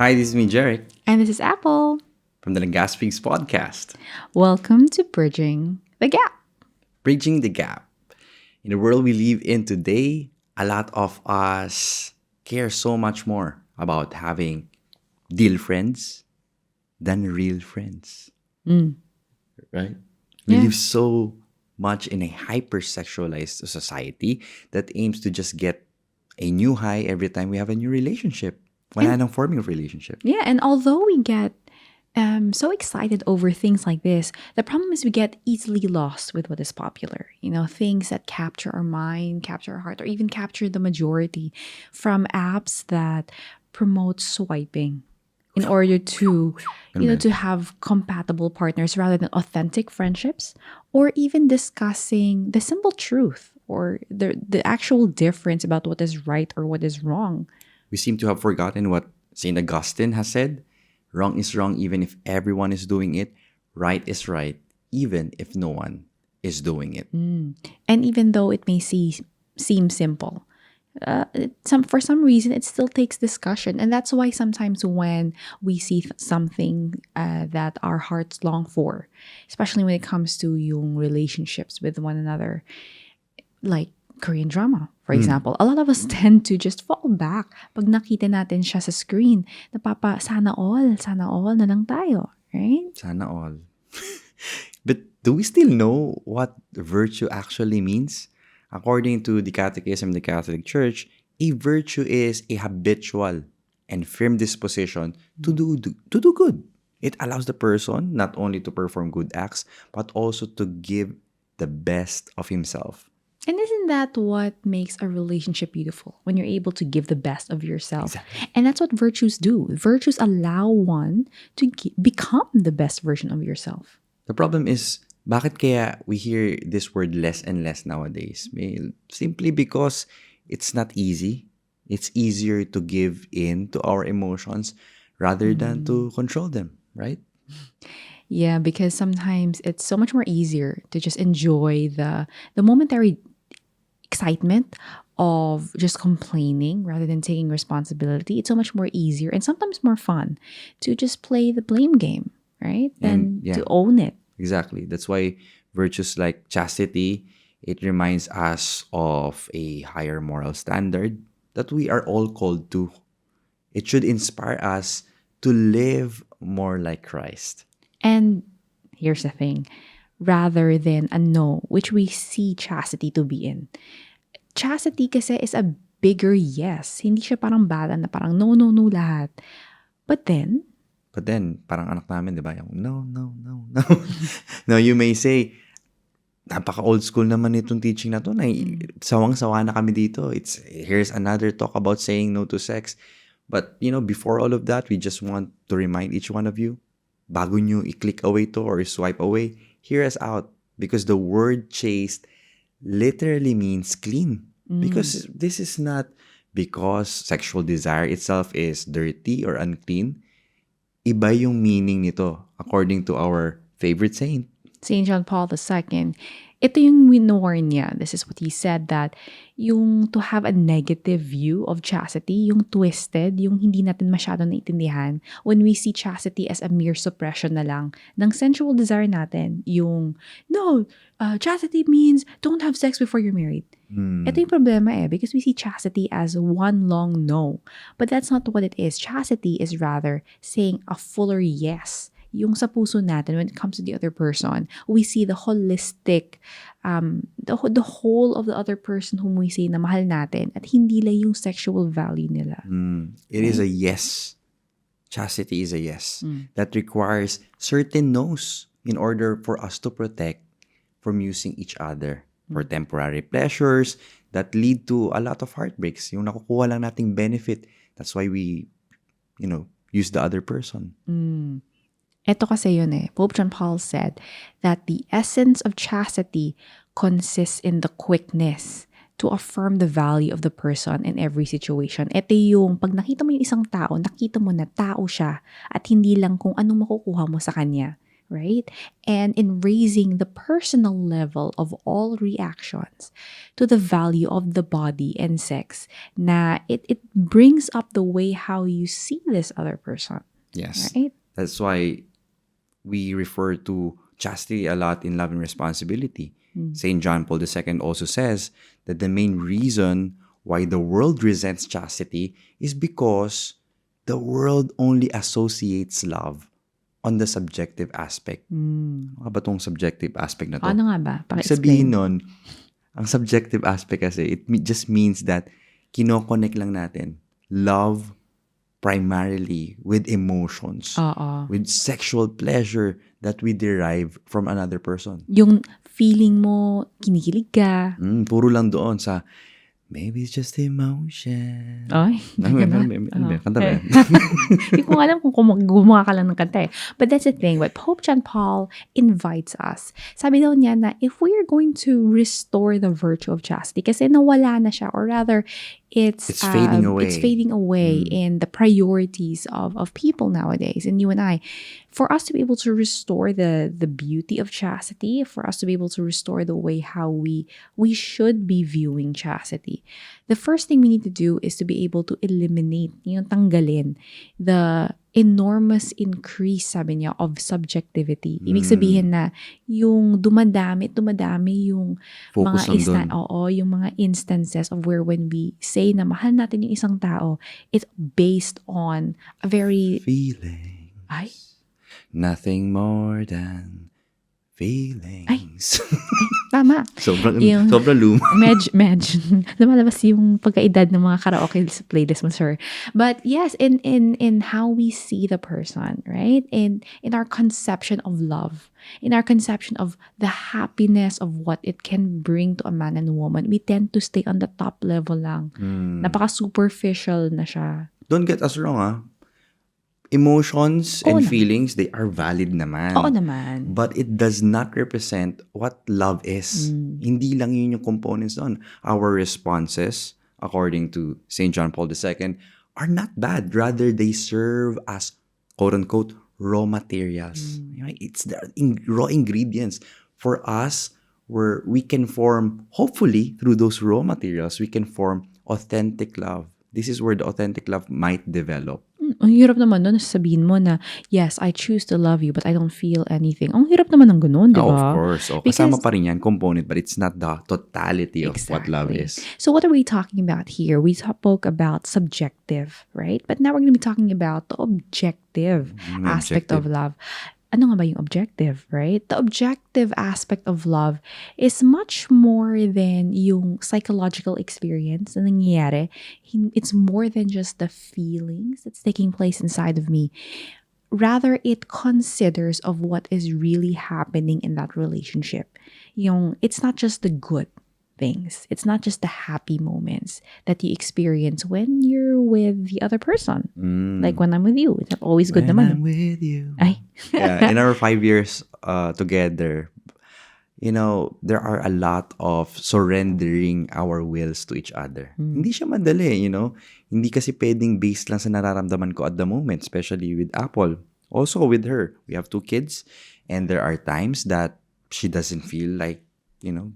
Hi, this is me, Jerick, And this is Apple. from the Lannga Speaks podcast. Welcome to Bridging the Gap. Bridging the gap. In the world we live in today, a lot of us care so much more about having deal friends than real friends, right? We Yeah. live so much in a hypersexualized society that aims to just get a new high every time we have a new relationship. Wala nang forming of relationship. Yeah, and although we get so excited over things like this, the problem is we get easily lost with what is popular. Things that capture our mind, capture our heart, or even capture the majority from apps that promote swiping in order to, Ano ba yan? to have compatible partners rather than authentic friendships, or even discussing the simple truth or the actual difference about what is right or what is wrong. We seem to have forgotten what St. Augustine has said. Wrong is wrong even if everyone is doing it. Right is right even if no one is doing it. And even though it may seem simple, for some reason it still takes discussion, and that's why sometimes when we see something that our hearts long for, especially when it comes to yung relationships with one another, like Korean drama, for example, a lot of us tend to just fall back pag nakita natin siya sa screen. Sana all na lang tayo, right? Sana all. But do we still know what virtue actually means? According to the Catechism of the Catholic Church, a virtue is a habitual and firm disposition to do good. It allows the person not only to perform good acts, but also to give the best of himself. And isn't that what makes a relationship beautiful? When you're able to give the best of yourself. Exactly. And that's what virtues do. Virtues allow one to become the best version of yourself. The problem is, bakit kaya we hear this word less and less nowadays? Simply because it's not easy. It's easier to give in to our emotions rather than to control them, right? Yeah, because sometimes it's so much more easier to just enjoy the momentary excitement of just complaining rather than taking responsibility. It's so much more easier and sometimes more fun to just play the blame game, right? Than yeah. to own it. Exactly. That's why virtues like chastity, it reminds us of a higher moral standard that we are all called to. It should inspire us to live more like Christ. And here's the thing, rather than a no, which we see chastity to be in. Chastity kasi is a bigger yes. Hindi siya parang bala na parang no, no, no lahat. But then, Parang anak namin, di ba? Yung, no, no, no, no. Now, you may say, napaka-old school naman itong teaching na to. Sawang-sawa na kami dito. Here's another talk about saying no to sex. But, before all of that, we just want to remind each one of you, bago nyo i-click away to or swipe away, hear us out. Because the word chaste literally means clean. Because this is not because sexual desire itself is dirty or unclean. Iba yung meaning nito according to our favorite saint. St. John Paul II, ito yung winorn niya. This is what he said, that yung to have a negative view of chastity, yung twisted, yung hindi natin masyado naiintindihan, when we see chastity as a mere suppression na lang ng sensual desire natin, yung, no, chastity means don't have sex before you're married. Ito yung problema because we see chastity as one long no. But that's not what it is. Chastity is rather saying a fuller yes. Yung sa puso natin when it comes to the other person, we see the holistic, the whole of the other person whom we say na mahal natin at hindi lang yung sexual value nila. It is a yes. Chastity is a yes. That requires certain no's in order for us to protect from using each other for temporary pleasures that lead to a lot of heartbreaks. Yung nakukuha lang nating benefit. That's why we, use the other person. Ito kasi yun Pope John Paul said that the essence of chastity consists in the quickness to affirm the value of the person in every situation. Ito yung pag nakita mo yung isang tao, nakita mo na tao siya at hindi lang kung anong makukuha mo sa kanya. right? And in raising the personal level of all reactions to the value of the body and sex, na it brings up the way how you see this other person, Yes. right? That's why we refer to chastity a lot in Love and Responsibility. St. John Paul II also says that the main reason why the world resents chastity is because the world only associates love on the subjective aspect. Ano ba tong subjective aspect na to? Ano nga ba? Ibig sabihin Paki-explain. nun, ang subjective aspect kasi, just means that kinoconnect lang natin love primarily with emotions, Oo. with sexual pleasure that we derive from another person. Yung feeling mo, kinikilig ka. Puro lang doon sa, maybe it's just emotion. Ay, Kanta ba yan? Hindi ko alam kung gumawa ka lang ng kanta eh. But that's the thing. What Pope John Paul invites us. Sabi daw niya na if we are going to restore the virtue of chastity, kasi nawala na siya, or rather, it's fading away. It's fading away in the priorities of people nowadays. And you and I, for us to be able to restore the beauty of chastity, for us to be able to restore the way how we should be viewing chastity, the first thing we need to do is to be able to eliminate, tanggalin the enormous increase, sabi niya, of subjectivity. Ibig sabihin na yung dumadami yung Focus mga on yung mga instances of where when we say na mahal natin yung isang tao, it's based on a very Feeling. Ay, Nothing more than feelings. tama. sobrang Yung- luma. Medyo lumalabas yung pagkaedad ng mga karaoke sa playlist mo, sir. But yes, in how we see the person, right? In our conception of love, in our conception of the happiness of what it can bring to a man and a woman, we tend to stay on the top level lang. Napaka-superficial na siya. Don't get us wrong, Emotions Oo and naman. feelings, they are valid naman. Oo naman. But it does not represent what love is. Hindi lang yun yung components doon. Our responses, according to St. John Paul II, are not bad. Rather, they serve as, quote-unquote, raw materials. It's the raw ingredients for us where we can form, hopefully, through those raw materials, we can form authentic love. This is where the authentic love might develop. Ang hirap naman doon, sabihin mo na, yes, I choose to love you, but I don't feel anything. Ang hirap naman ng ganun, di ba? Of course. Kasama pa rin yan, component, but it's not the totality of what love is. So what are we talking about here? We spoke about subjective, right? But now we're going to be talking about the objective aspect of love. Ano nga ba yung objective, right? The objective aspect of love is much more than yung psychological experience na nangyayari. It's more than just the feelings that's taking place inside of me. Rather, it considers of what is really happening in that relationship. It's not just the good things. It's not just the happy moments that you experience when you're with the other person. Like when I'm with you. It's always good When naman. I'm with you. Ay. Yeah, in our 5 years together, there are a lot of surrendering our wills to each other. Hindi siya madali, Hindi kasi pwedeng based lang sa nararamdaman ko at the moment, especially with Apple. Also with her. We have 2 kids, and there are times that she doesn't feel like,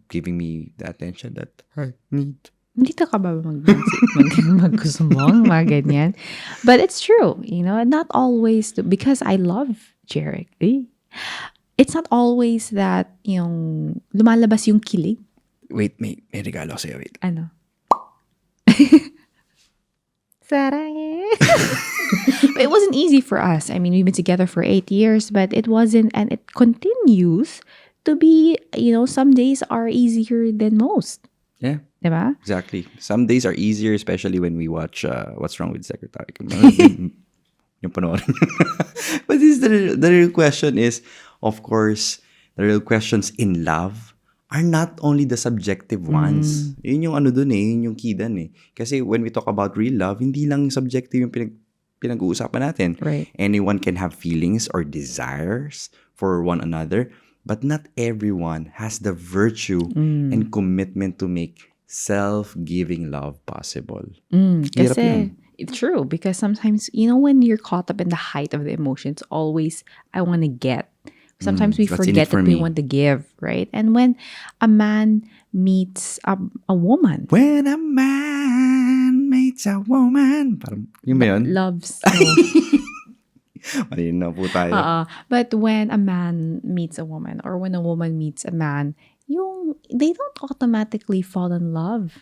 giving me the attention that I need. Hindi ka ba magkusumong, mga ganyan? But it's true, not always, because I love Jerick. It's not always that yung lumalabas yung kilig. Wait, may regalo sa'yo, wait. Ano? Sarang. But it wasn't easy for us. I mean, we've been together for 8 years, but it wasn't, and it continues to be, some days are easier than most. Yeah. Diba? Exactly. Some days are easier, especially when we watch What's Wrong with Secretary. Yung panoorin. But the real question is, of course, the real questions in love are not only the subjective ones. Yun yung yun yung key dun eh. Kasi when we talk about real love, hindi lang subjective yung pinag-uusapan natin. Right. Anyone can have feelings or desires for one another, but not everyone has the virtue and commitment to make self-giving love possible. Hirap Kasi, yun. it's true. Because sometimes, when you're caught up in the height of the emotions, always, I want to get Sometimes we What's in it forget for that we me? want to give, right? And when a man meets a woman, When a man meets a woman. Parang, yun ba yun? loves, no. Malinaw po tayo. But when a man meets a woman or when a woman meets a man, they don't automatically fall in love,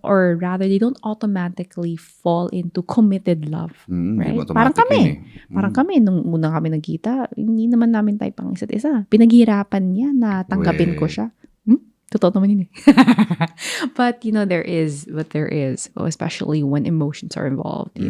or rather they don't automatically fall into committed love, Hindi right? mo automatic yun eh. Parang kami, nung una kami nagkita, hindi naman namin tayo pang isa't isa. Pinaghirapan niya na tanggapin ko siya. Totoo naman yun eh. But, there is what there is, especially when emotions are involved,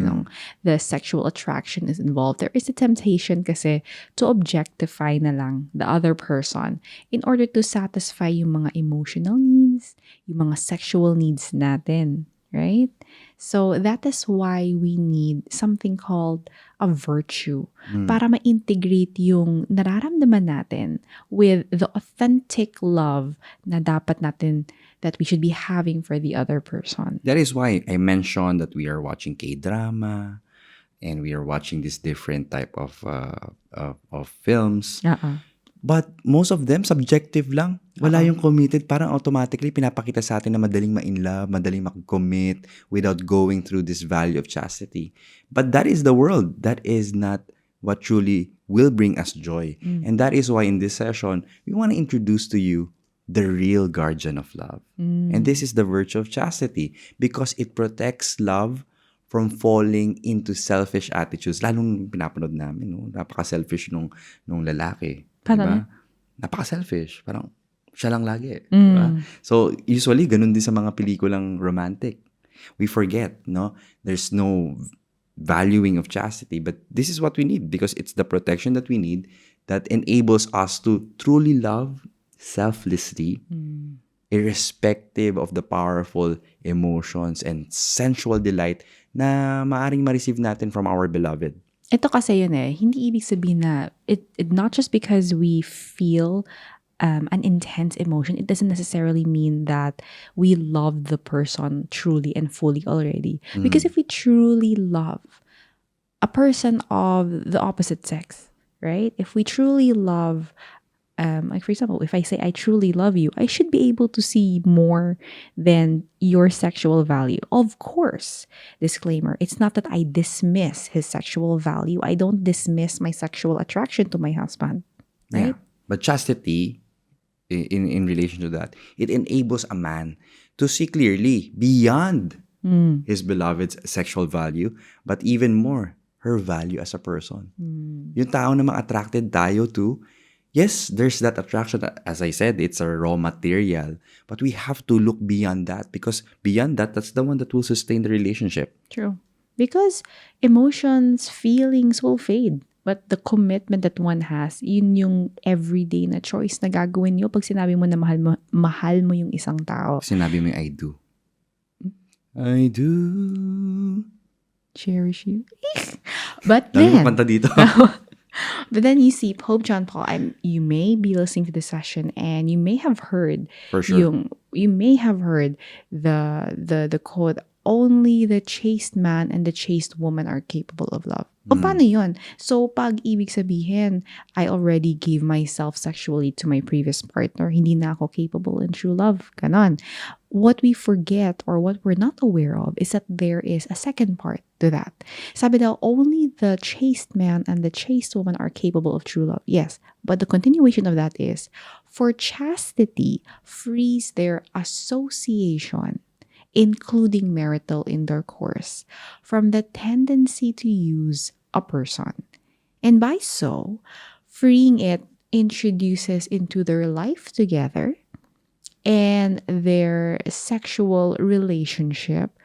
the sexual attraction is involved. There is a temptation kasi to objectify na lang the other person in order to satisfy yung mga emotional needs, yung mga sexual needs natin, right? So, that is why we need something called a virtue para ma-integrate yung nararamdaman natin with the authentic love na that we should be having for the other person. That is why I mentioned that we are watching K-drama and we are watching this different type of films. But most of them, subjective lang. Wala yung committed. Parang automatically, pinapakita sa atin na madaling ma-in-love, madaling mag-commit without going through this value of chastity. But that is the world. That is not what truly will bring us joy. And that is why in this session, we want to introduce to you the real guardian of love. And this is the virtue of chastity because it protects love from falling into selfish attitudes. Lalong pinapanood namin, no? Napaka-selfish nung lalaki. Diba? Napaka-selfish. Parang siya lang lagi. Diba? So, usually, ganun din sa mga pelikulang romantic. We forget, no? There's no valuing of chastity, but this is what we need because it's the protection that we need that enables us to truly love selflessly, irrespective of the powerful emotions and sensual delight na maaring ma-receive natin from our beloved. Ito kasi yun eh, hindi ibig sabihin na, it not just because we feel an intense emotion, it doesn't necessarily mean that we love the person truly and fully already. Because if we truly love a person of the opposite sex, right? If we truly love, like for example, if I say I truly love you, I should be able to see more than your sexual value. Of course, disclaimer, it's not that I dismiss his sexual value. I don't dismiss my sexual attraction to my husband, right? Yeah. But chastity, in relation to that, it enables a man to see clearly beyond his beloved's sexual value, but even more, her value as a person. Yung tao namang attracted tayo to, yes, there's that attraction. As I said, it's a raw material. But we have to look beyond that because beyond that, that's the one that will sustain the relationship. True. Because emotions, feelings will fade. But the commitment that one has, yun yung everyday na choice na gagawin nyo pag sinabi mo na mahal mo yung isang tao. Sinabi mo yung I do. I do. Cherish you. But then, Kanta dito. but then you see Pope John Paul, you may be listening to the session and you may have heard For sure. You may have heard the quote, only the chaste man and the chaste woman are capable of love. O paano yun? So, pag ibig sabihin, I already gave myself sexually to my previous partner, hindi na ako capable in true love. Ganon. What we forget or what we're not aware of is that there is a second part to that. Sabi daw, only the chaste man and the chaste woman are capable of true love. Yes, but the continuation of that is, for chastity frees their association, including marital intercourse, from the tendency to use a person. And by so, freeing it introduces into their life together and their sexual relationship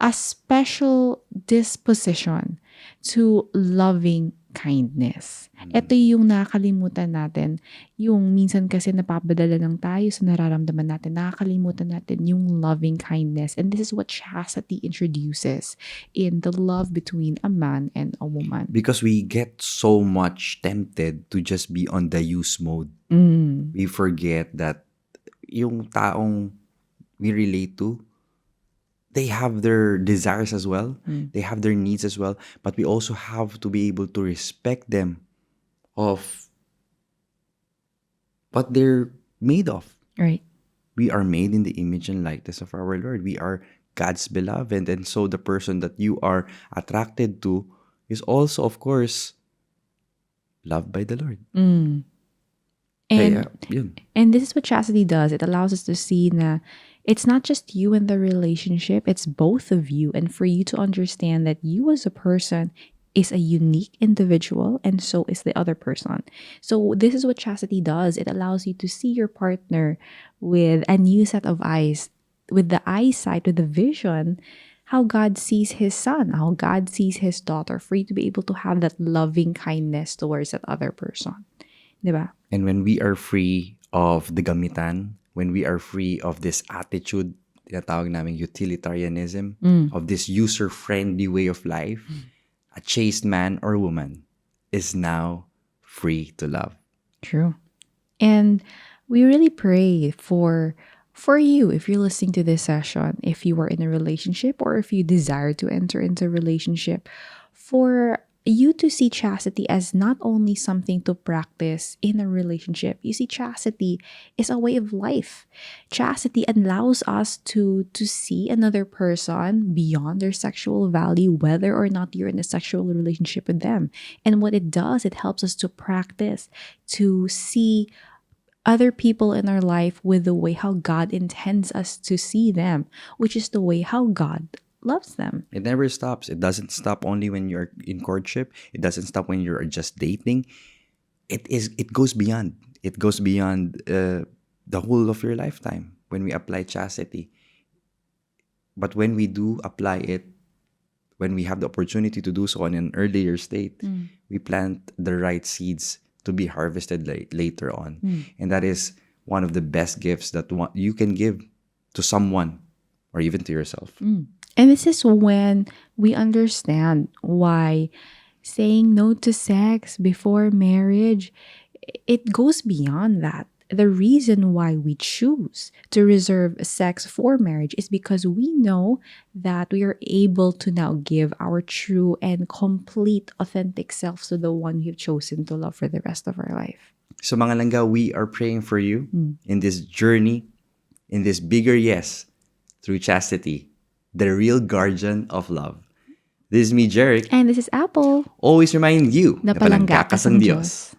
a special disposition to loving kindness. Ito yung nakakalimutan natin. Yung minsan kasi napapadala lang tayo sa nararamdaman natin. Nakakalimutan natin yung loving kindness. And this is what chastity introduces in the love between a man and a woman. Because we get so much tempted to just be on the use mode. We forget that yung taong we relate to, they have their desires as well. They have their needs as well. But we also have to be able to respect them of what they're made of. Right. We are made in the image and likeness of our Lord. We are God's beloved. And so the person that you are attracted to is also, of course, loved by the Lord. Mm. Kaya, And yun. and this is what chastity does. It allows us to see na it's not just you in the relationship, it's both of you. And for you to understand that you as a person is a unique individual and so is the other person. So this is what chastity does. It allows you to see your partner with a new set of eyes, with the eyesight, with the vision, how God sees his son, how God sees his daughter, for you to be able to have that loving kindness towards that other person. Diba? And when we are free of the gamitan, when we are free of this attitude, tinatawag namin utilitarianism, of this user-friendly way of life, a chaste man or woman is now free to love. True. And we really pray for you if you're listening to this session, if you are in a relationship or if you desire to enter into a relationship, for you to see chastity as not only something to practice in a relationship. You see, chastity is a way of life. Chastity allows us to see another person beyond their sexual value, whether or not you're in a sexual relationship with them. And what it does, it helps us to practice, to see other people in our life with the way how God intends us to see them, which is the way how God loves them. It never stops. It doesn't stop only when you're in courtship. It doesn't stop when you're just dating. It goes beyond. It goes beyond the whole of your lifetime when we apply chastity. But when we do apply it, when we have the opportunity to do so in an earlier state, we plant the right seeds to be harvested later on. And that is one of the best gifts that you can give to someone or even to yourself. And this is when we understand why saying no to sex before marriage, it goes beyond that. The reason why we choose to reserve sex for marriage is because we know that we are able to now give our true and complete authentic selves to the one we've chosen to love for the rest of our life. So mga langga, we are praying for you in this journey, in this bigger yes, through chastity, the real guardian of love. This is me, Jerick. And this is Apple. Always remind you Na palangga ka sa Diyos.